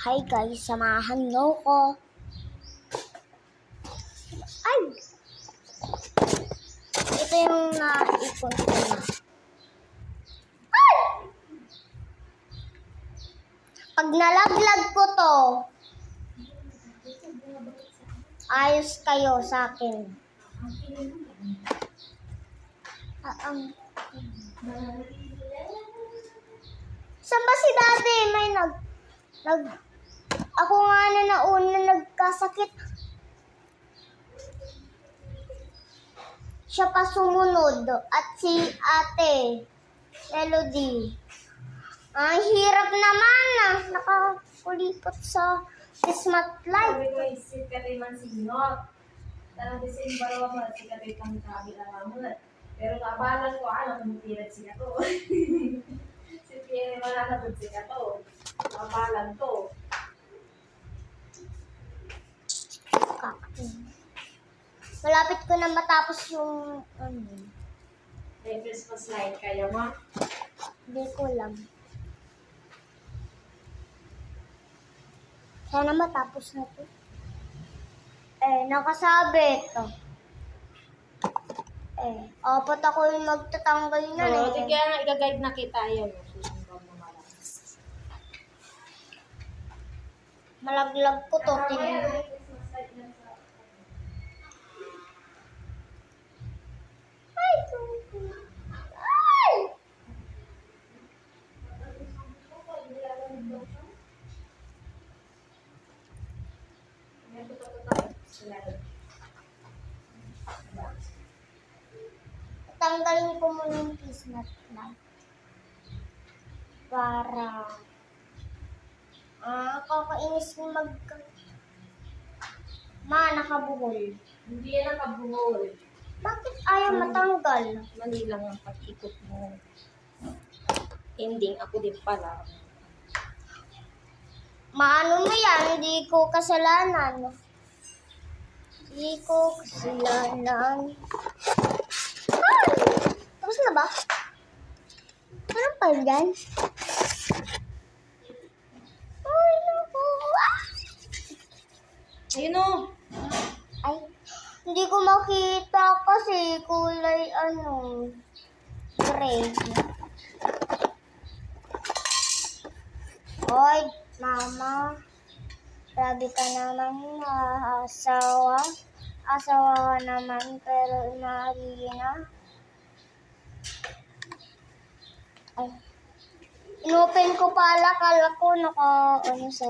Hi guys, samahan niyo ko. Ay! Ito yung naipon ko na. Ay! Pag nalaglag ko to, ayos kayo sa akin. Saan ba si Daddy? May ako nga na nauna nagkasakit. Siya pa sumunod. At si Ate Melody. Ang hirap naman nakakulipot sa Kismat Light. Sabi ko, isip ka rin man sinot. Tanang December ako, si Katoy kang kabilang pero kabalan ko, tumitirat si Kato. Si Pierre, mananabod si Kato. Kabalan to. Malapit ko na matapos yung May Christmas light kaya mo? Hindi ko lang. Sana matapos na to. Nakasabit. Apat ako yung magtatanggal na. Oo, sige nga, i-guide na kita yan. Susunod mo malang. Malaglag ko to. Tanggalin ko muna yung Kismat Light. Para kakainis yung nakabuhol. Hindi yan nakabuhol. Bakit ayaw matanggal? Mali lang ang pag-ikot mo. Ending ako din pala. Maano mo yan? Hindi ko kasalanan. Hindi ko kasalanan. Ay! Tapos na ba? Parang pa yan? Ay, naku. Ayun o. Ay, hindi ko makita kasi kulay gray. Oy, mama. Grabe ka naman asawa. Asawa ka naman pero inaari na. Ay, inopen ko pala. Kala ko sa